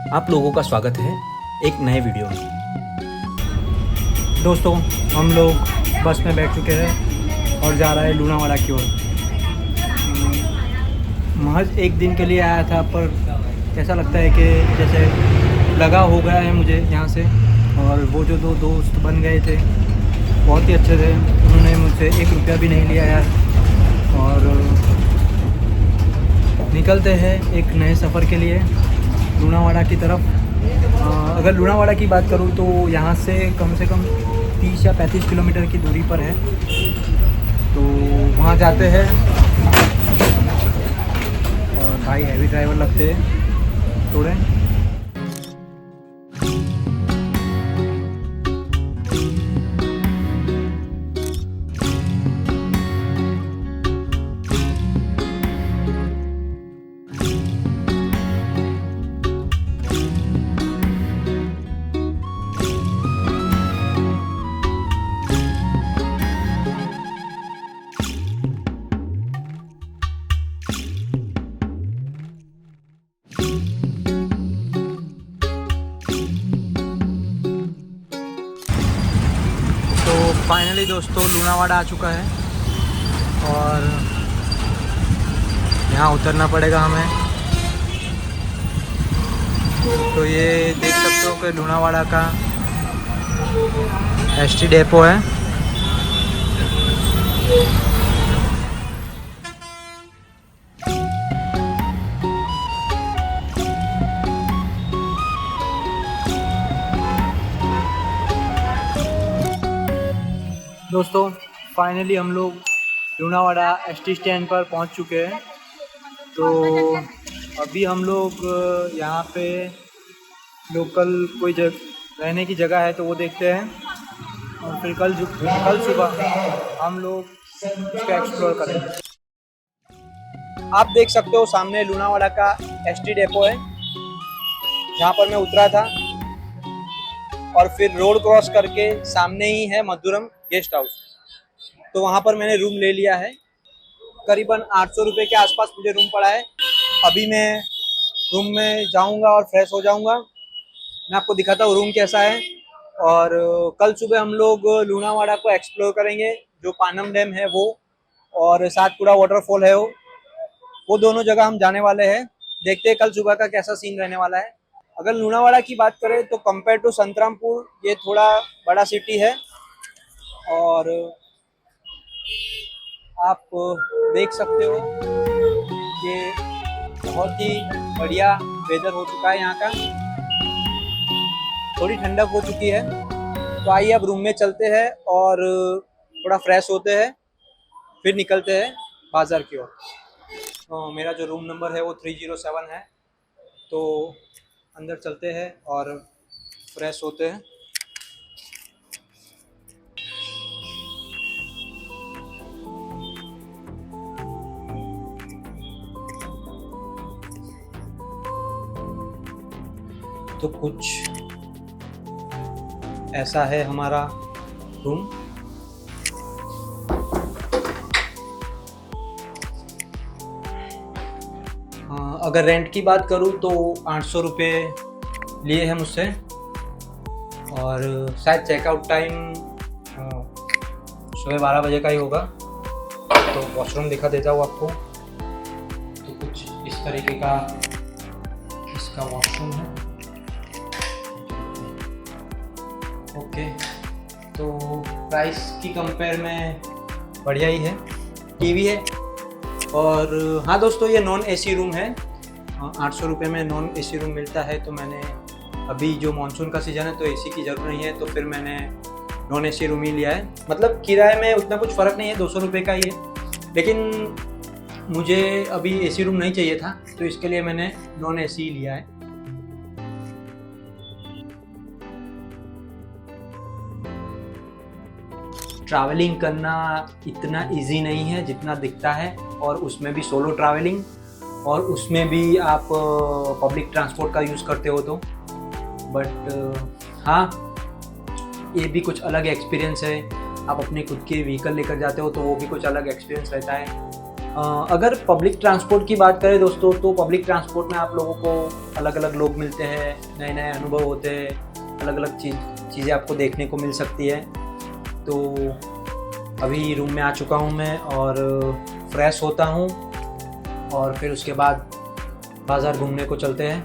आप लोगों का स्वागत है एक नए वीडियो में। दोस्तों, हम लोग बस में बैठ चुके हैं और जा रहा है लूनावाड़ा की ओर। महज एक दिन के लिए आया था, पर ऐसा लगता है कि जैसे लगा हो गया है मुझे यहाँ से। और वो जो दो दोस्त बन गए थे बहुत ही अच्छे थे, उन्होंने मुझसे 1 रुपया भी नहीं लिया यार। और निकलते हैं एक नए सफ़र के लिए लूनावाड़ा की तरफ। अगर लूनावाड़ा की बात करूँ तो यहाँ से कम 30 या 35 किलोमीटर की दूरी पर है, तो वहाँ जाते हैं। और भाई हैवी ड्राइवर लगते हैं थोड़े। तो फाइनली दोस्तों लूनावाड़ा आ चुका है और यहाँ उतरना पड़ेगा हमें। तो ये देख सकते हो कि लूनावाड़ा का एसटी डेपो है। दोस्तों फाइनली हम लोग लूनावाड़ा एसटी स्टैंड पर पहुंच चुके हैं। तो अभी हम लोग यहाँ पे लोकल कोई रहने की जगह है तो वो देखते हैं, और फिर कल सुबह हम लोग उसका एक्सप्लोर करेंगे। आप देख सकते हो सामने लूनावाड़ा का एसटी डेपो है, जहाँ पर मैं उतरा था। और फिर रोड क्रॉस करके सामने ही है मधुरम गेस्ट हाउस, तो वहाँ पर मैंने रूम ले लिया है। करीबन 800 रुपये के आसपास मुझे रूम पड़ा है। अभी मैं रूम में जाऊँगा और फ्रेश हो जाऊँगा। मैं आपको दिखाता हूँ रूम कैसा है। और कल सुबह हम लोग लूनावाड़ा को एक्सप्लोर करेंगे, जो पानम डैम है वो, और सातपुड़ा वाटरफॉल है वो दोनों जगह हम जाने वाले हैं। देखते हैं कल सुबह का कैसा सीन रहने वाला है। अगर लूनावाड़ा की बात करें तो कंपेयर टू संतरामपुर ये थोड़ा बड़ा सिटी है। और आप देख सकते हो कि बहुत ही बढ़िया वेदर हो चुका है यहाँ का। थोड़ी ठंडक हो चुकी है। तो आइए अब रूम में चलते हैं और थोड़ा फ्रेश होते हैं, फिर निकलते हैं बाज़ार की ओर। तो मेरा जो रूम नंबर है वो 307 है। तो अंदर चलते हैं और फ्रेश होते हैं। तो कुछ ऐसा है हमारा रूम। अगर रेंट की बात करूँ तो 800 रुपये लिए हैं मुझसे। और शायद चेकआउट टाइम सुबह 12 बजे का ही होगा। तो वॉशरूम दिखा देता हूँ आपको। तो कुछ इस तरीके का इसका वॉशरूम है। ओके, तो प्राइस की कंपेयर में बढ़िया ही है। टीवी है। और हाँ दोस्तों, ये नॉन एसी रूम है। 800 रुपये में नॉन एसी रूम मिलता है। तो मैंने अभी जो मानसून का सीज़न है तो एसी की ज़रूरत नहीं है, तो फिर मैंने नॉन एसी रूम ही लिया है। मतलब किराए में उतना कुछ फ़र्क नहीं है, 200 रुपये का ही है। लेकिन मुझे अभी एसी रूम नहीं चाहिए था, तो इसके लिए मैंने नॉन एसी लिया है। ट्रैवलिंग करना इतना इजी नहीं है जितना दिखता है, और उसमें भी सोलो ट्रैवलिंग, और उसमें भी आप पब्लिक ट्रांसपोर्ट का यूज़ करते हो तो। बट हाँ, ये भी कुछ अलग एक्सपीरियंस है। आप अपने खुद के व्हीकल लेकर जाते हो तो वो भी कुछ अलग एक्सपीरियंस रहता है। अगर पब्लिक ट्रांसपोर्ट की बात करें दोस्तों, तो पब्लिक ट्रांसपोर्ट में आप लोगों को अलग अलग लोग मिलते हैं, नए नए अनुभव होते हैं, अलग अलग चीज़ें आपको देखने को मिल सकती है। तो अभी रूम में आ चुका हूँ मैं और फ्रेश होता हूँ और फिर उसके बाद बाज़ार घूमने को चलते हैं।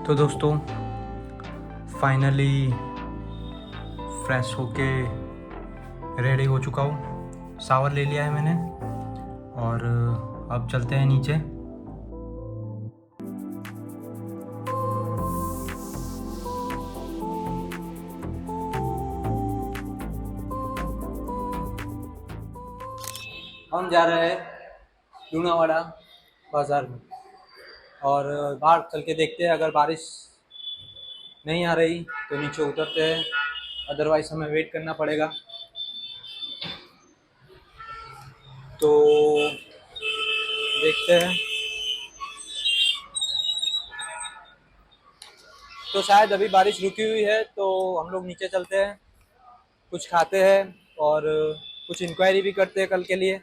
तो दोस्तों फाइनली फ्रेश होके रेडी हो चुका हूँ, शावर ले लिया है मैंने और अब चलते हैं नीचे। हम जा रहे हैं लूणावाड़ा बाज़ार में और बाहर चल के देखते हैं, अगर बारिश नहीं आ रही तो नीचे उतरते हैं, अदरवाइज हमें वेट करना पड़ेगा। तो देखते हैं, तो शायद अभी बारिश रुकी हुई है तो हम लोग नीचे चलते हैं, कुछ खाते हैं और कुछ इंक्वायरी भी करते हैं कल के लिए।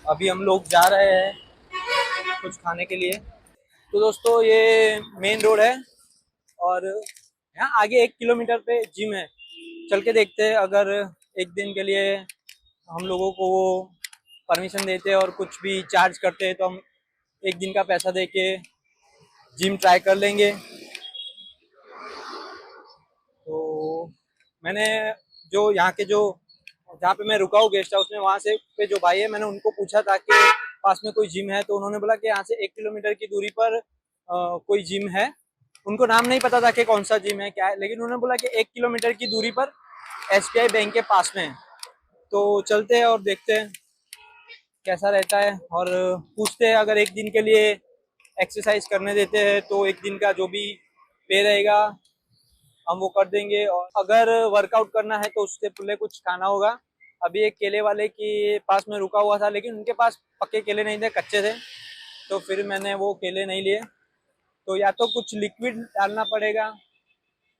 अभी हम लोग जा रहे हैं कुछ खाने के लिए। तो दोस्तों ये मेन रोड है और यहाँ आगे 1 किलोमीटर पे जिम है, चल के देखते हैं। अगर एक दिन के लिए हम लोगों को वो परमिशन देते हैं और कुछ भी चार्ज करते हैं तो हम एक दिन का पैसा दे के जिम ट्राई कर लेंगे। तो मैंने जो यहाँ के जो जहाँ पे मैं रुका हूँ गेस्ट हाउस में, वहाँ से पे जो भाई है, मैंने उनको पूछा था कि पास में कोई जिम है, तो उन्होंने बोला कि यहाँ से 1 किलोमीटर की दूरी पर कोई जिम है। उनको नाम नहीं पता था कि कौन सा जिम है क्या है, लेकिन उन्होंने बोला कि 1 किलोमीटर की दूरी पर SBI बैंक के पास में है। तो चलते हैं और देखते हैं कैसा रहता है और पूछते हैं, अगर एक दिन के लिए एक्सरसाइज करने देते हैं तो एक दिन का जो भी पे रहेगा हम वो कर देंगे, और अगर वर्कआउट करना है तो उससे पहले कुछ खाना होगा। अभी एक केले वाले के पास में रुका हुआ था, लेकिन उनके पास पक्के केले नहीं थे, कच्चे थे, तो फिर मैंने वो केले नहीं लिए। तो या तो कुछ लिक्विड डालना पड़ेगा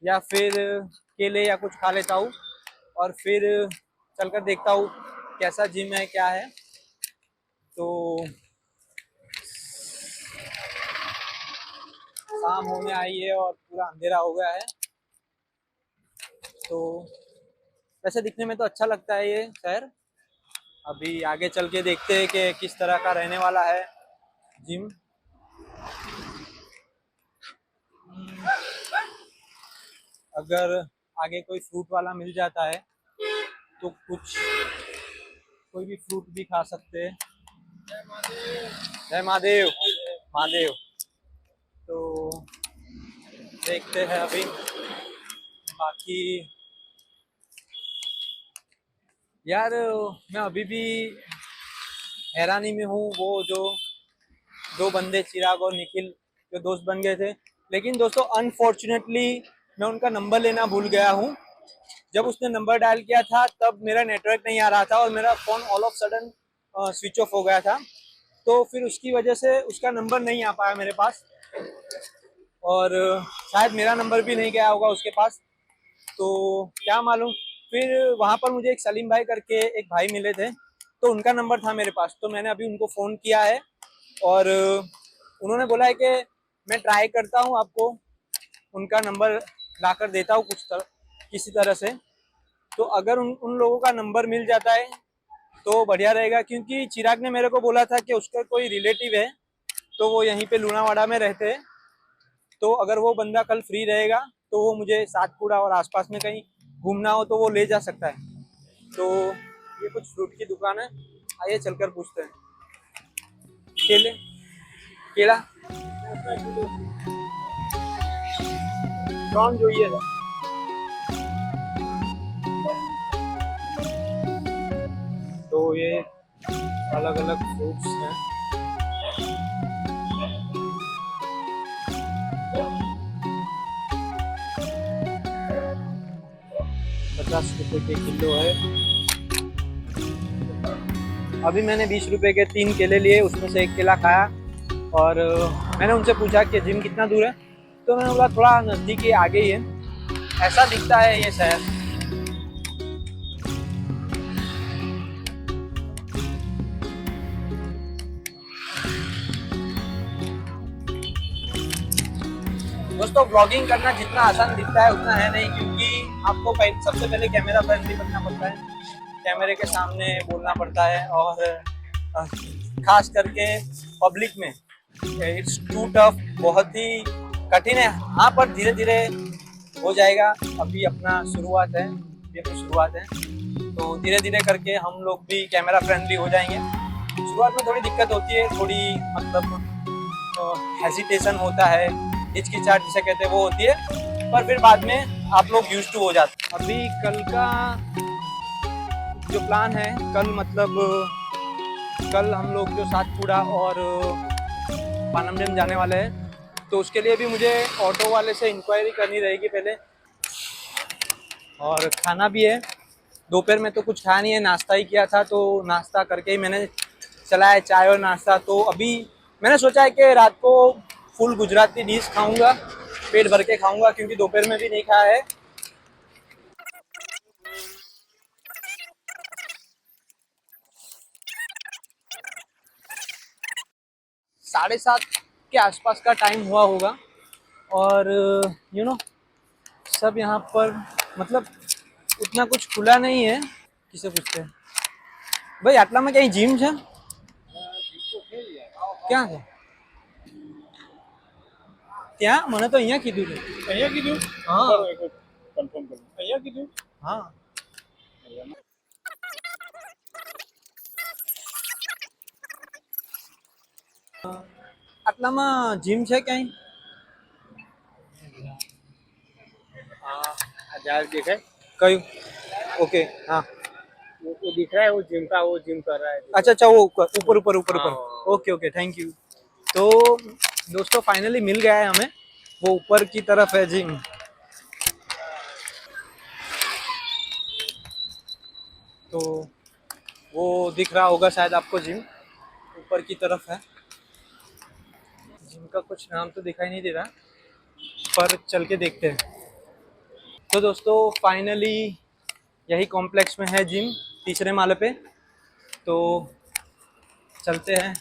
या फिर केले या कुछ खा लेता हूँ और फिर चलकर देखता हूँ कैसा जिम है क्या है। तो शाम होने आई है और पूरा अंधेरा हो गया है। तो वैसे दिखने में तो अच्छा लगता है ये शहर। अभी आगे चल के देखते हैं कि किस तरह का रहने वाला है जिम। अगर आगे कोई फ्रूट वाला मिल जाता है तो कोई भी फ्रूट भी खा सकते हैं। जय महादेव। महादेव। तो देखते हैं अभी, बाकी यार मैं अभी भी हैरानी में हूँ। वो जो दो बंदे चिराग और निखिल जो दोस्त बन गए थे, लेकिन दोस्तों अनफॉर्चुनेटली मैं उनका नंबर लेना भूल गया हूँ। जब उसने नंबर डायल किया था तब मेरा नेटवर्क नहीं आ रहा था और मेरा phone all of sudden switch off हो गया था, तो फिर उसकी वजह से उसका नंबर नहीं आ पाया मेरे पास और शायद मेरा नंबर भी नहीं गया होगा उसके पास, तो क्या मालूम। फिर वहाँ पर मुझे एक सलीम भाई करके एक भाई मिले थे, तो उनका नंबर था मेरे पास, तो मैंने अभी उनको फ़ोन किया है और उन्होंने बोला है कि मैं ट्राई करता हूँ, आपको उनका नंबर ला कर देता हूँ किसी तरह से। तो अगर उन लोगों का नंबर मिल जाता है तो बढ़िया रहेगा, क्योंकि चिराग ने मेरे को बोला था कि उसका कोई रिलेटिव है तो वो यहीं पे लूणावाड़ा में रहते हैं, तो अगर वो बंदा कल फ्री रहेगा तो वो मुझे सातपुड़ा और आसपास में कहीं घूमना हो तो वो ले जा सकता है। तो ये कुछ फ्रूट की दुकान है, आइए चलकर पूछते हैं। केले केला कौन जो ये तो ये अलग अलग फ्रूट्स हैं। ₹50 के किलो है। अभी मैंने 20 रुपए के 3 केले लिए, उसमें से 1 केला खाया और मैंने उनसे पूछा कि जिम कितना दूर है, तो मैंने बोला थोड़ा नज़दीक ही आगे ही है। ऐसा दिखता है ये शहर। दोस्तों ब्लॉगिंग करना जितना आसान दिखता है उतना है नहीं, क्योंकि आपको सबसे पहले कैमरा फ्रेंडली बनना पड़ता है, कैमरे के सामने बोलना पड़ता है, और खास करके पब्लिक में इट्स टू टफ, बहुत ही कठिन है। हाँ, पर धीरे धीरे हो जाएगा। अभी अपना शुरुआत है, ये तो शुरुआत है, तो धीरे धीरे करके हम लोग भी कैमरा फ्रेंडली हो जाएंगे। शुरुआत में थोड़ी दिक्कत होती है, थोड़ी मतलब हेजिटेशन होता है, हिचकिचाहट जिसे कहते हैं वो होती है, पर फिर बाद में आप लोग यूज्ड टू हो जाते हैं। अभी कल का जो प्लान है, कल मतलब कल हम लोग जो सातपुड़ा और पानम डैम जाने वाले हैं, तो उसके लिए भी मुझे ऑटो वाले से इंक्वायरी करनी रहेगी पहले, और खाना भी है। दोपहर में तो कुछ खाया नहीं है, नाश्ता ही किया था, तो नाश्ता करके ही मैंने चला है चाय और नाश्ता। तो अभी मैंने सोचा है कि रात को फुल गुजराती डिश खाऊंगा, पेट भर के खाऊंगा, क्योंकि दोपहर में भी नहीं खाया है। 7:30 के आसपास का टाइम हुआ होगा, और सब यहाँ पर मतलब उतना कुछ खुला नहीं है। किसे पूछते हैं भाई, આટલામાં ક્યાંય જીમ છે? ક્યાં છે? ત્યાં મને તો અહીંયા કીધું છે। અહીંયા કીધું હા બરાબર, એક કન્ફર્મ કરું અહીંયા કીધું હા, આટલામાં જીમ છે ક્યાંય? जहाज दिख है કયું? ओके, हाँ, वो दिख रहा है, वो जिम का, वो जिम कर रहा है। अच्छा अच्छा, वो ऊपर ऊपर ऊपर ऊपर ऊपर। हाँ। Okay okay, thank you. तो दोस्तों फाइनली मिल गया है हमें, वो ऊपर की तरफ है जिम। तो वो दिख रहा होगा शायद आपको, जिम ऊपर की तरफ है। जिम का कुछ नाम तो दिखाई नहीं दे रहा, पर चल के देखते हैं। तो दोस्तों फाइनली यही कॉम्प्लेक्स में है जिम, तीसरे माले पे, तो चलते हैं।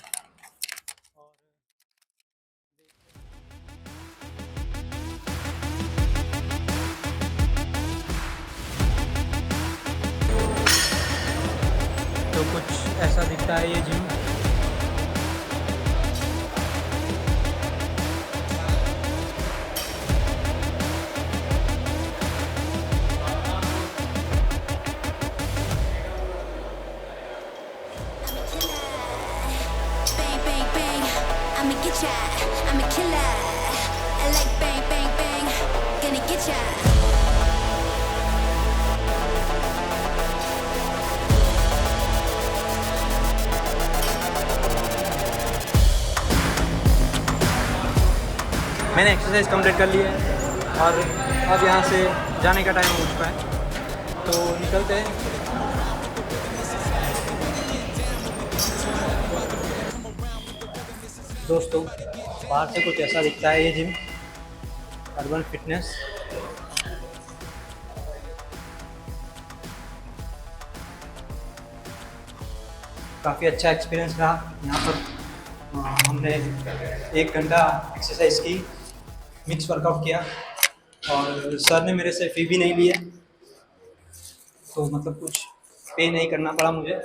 तो कुछ ऐसा दिखता है ये gym. Bang, bang, bang. I'ma get ya. I'm a killer. I like bang, bang, bang. Gonna get ya. मैंने एक्सरसाइज कंप्लीट कर ली है, और अब यहाँ से जाने का टाइम हो चुका है, तो निकलते हैं। दोस्तों बाहर से कुछ ऐसा दिखता है ये जिम, अर्बन फिटनेस। काफ़ी अच्छा एक्सपीरियंस रहा यहाँ पर। हमने 1 घंटा एक्सरसाइज की, मिक्स वर्कआउट किया, और सर ने मेरे से फ़ी भी नहीं लिया, तो मतलब कुछ पे नहीं करना पड़ा मुझे।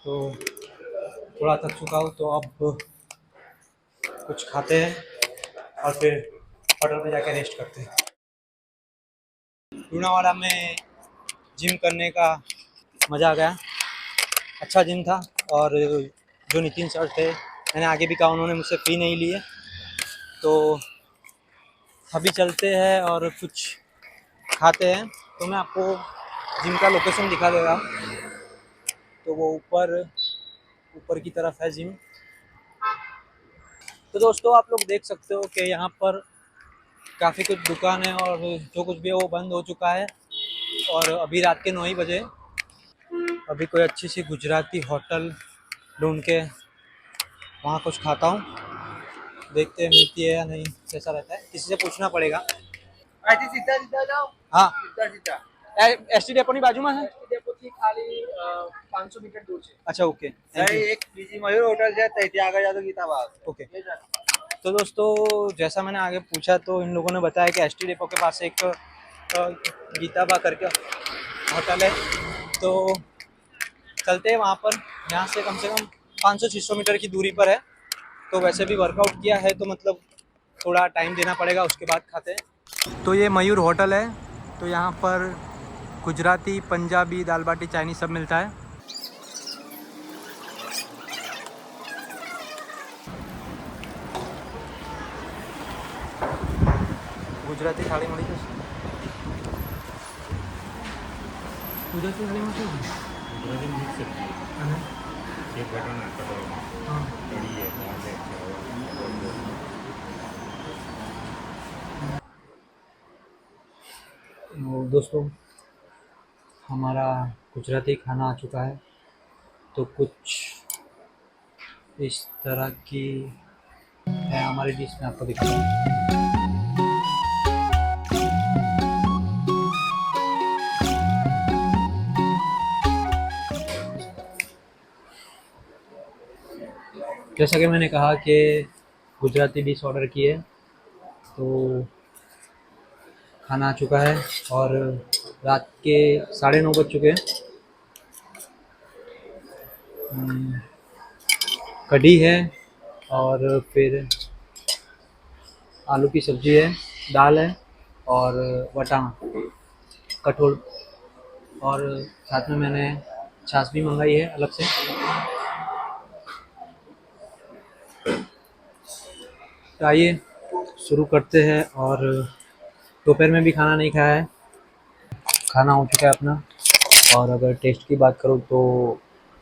तो थोड़ा थक चुका हूँ, तो अब कुछ खाते हैं और फिर होटल पे जाके रेस्ट करते हैं। लूनावाड़ा में जिम करने का मज़ा आ गया, अच्छा जिम था, और जो नितिन सर थे, मैंने आगे भी कहा, उन्होंने मुझसे फ़ी नहीं ली है। तो अभी चलते हैं और कुछ खाते हैं। तो मैं आपको जिम का लोकेशन दिखा दे रहा हूँ। तो वो ऊपर की तरफ है जिम। तो दोस्तों आप लोग देख सकते हो कि यहाँ पर काफ़ी कुछ दुकान है, और जो कुछ भी है वो बंद हो चुका है, और अभी रात के 9 ही बजे। अभी कोई अच्छी सी गुजराती होटल ढूंढ के वहाँ कुछ खाता हूँ, देखते हैं मिलती है या नहीं, कैसा रहता है, किसी से पूछना पड़ेगा। અહીંથી સીધા સીધા જાઓ, हाँ, સીધા સીધા एसटी डेपोनी बाजू में है। ડેપોથી ખાલી 500 મીટર દૂર છે। अच्छा ओके, थैंक અહીં यू। એક બીજી મયુર હોટલ છે, ત્યાંથી આગળ જાઓ તો ગીતા બાગ। ओके, એ જ. तो दोस्तों जैसा मैंने आगे पूछा तो इन लोगों ने बताया कि एसटी डिपो के पास एक गीताबा करके होटल है, तो चलते हैं वहाँ पर। यहाँ से कम 500-600 मीटर की दूरी पर है, तो वैसे भी वर्कआउट किया है तो मतलब थोड़ा टाइम देना पड़ेगा, उसके बाद खाते हैं। तो ये मयूर होटल है, तो यहाँ पर गुजराती, पंजाबी, दाल बाटी, चाइनीज़ सब मिलता है। गुजराती थाली मળી જશે? ગુજરાતી થાળીમાં શું છે? ગુજરાતી મિક્સ સબ્જી અને એક વટાણા કટોરા હા, કઢી है दाल है चावल तो दोस्तों हमारा गुजराती खाना आ चुका है, तो कुछ इस तरह की है हमारी डिश में, आपको दिखाता हूँ। जैसा कि मैंने कहा कि गुजराती डिश ऑर्डर की है, तो खाना आ चुका है और रात के 9:30 बज चुके हैं। कढ़ी है और फिर आलू की सब्ज़ी है, दाल है और वटाना कठोल, और साथ में मैंने छाछ भी मंगाई है अलग से। तो आइए शुरू करते हैं। और दोपहर में भी खाना नहीं खाया है, खाना हो चुका है अपना। और अगर टेस्ट की बात करूँ तो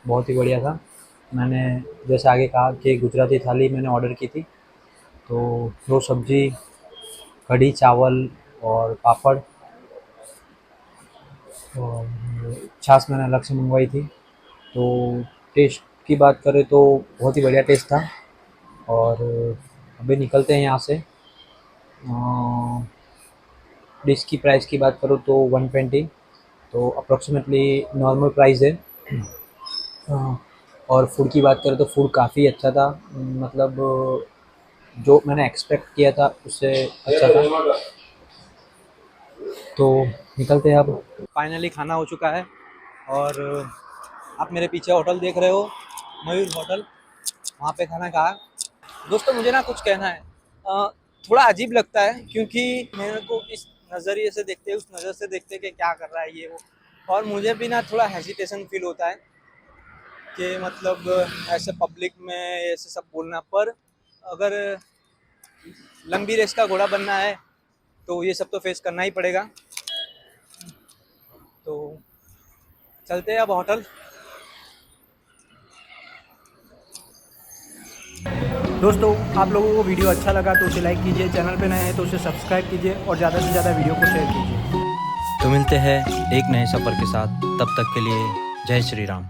बहुत ही बढ़िया था। मैंने जैसे आगे कहा कि गुजराती थाली मैंने ऑर्डर की थी, तो 2 सब्ज़ी, कढ़ी, चावल और पापड़ और छाछ मैंने अलग से मंगवाई थी। तो टेस्ट की बात करें तो बहुत ही बढ़िया टेस्ट था। और अभी निकलते हैं यहाँ से। डिश की प्राइस की बात करूँ तो 120, तो अप्रॉक्सीमेटली नॉर्मल प्राइस है। और फूड की बात करें तो फूड काफ़ी अच्छा था, मतलब जो मैंने एक्सपेक्ट किया था उससे अच्छा था। तो निकलते हैं अब। फाइनली खाना हो चुका है और आप मेरे पीछे होटल देख रहे हो, मयूर होटल, वहाँ पे खाना खाया। दोस्तों मुझे ना कुछ कहना है, थोड़ा अजीब लगता है क्योंकि मेरे को इस नज़रिए से देखते, उस नज़र से देखते कि क्या कर रहा है ये वो, और मुझे भी ना थोड़ा हेजिटेशन फील होता है कि मतलब ऐसे पब्लिक में ऐसे सब बोलना। पर अगर लंबी रेस का घोड़ा बनना है तो ये सब तो फेस करना ही पड़ेगा। तो चलते हैं अब होटल। दोस्तों आप लोगों को वीडियो अच्छा लगा तो उसे लाइक कीजिए, चैनल पे नए हैं तो उसे सब्सक्राइब कीजिए और ज़्यादा से ज़्यादा वीडियो को शेयर कीजिए। तो मिलते हैं एक नए सफ़र के साथ, तब तक के लिए जय श्री राम।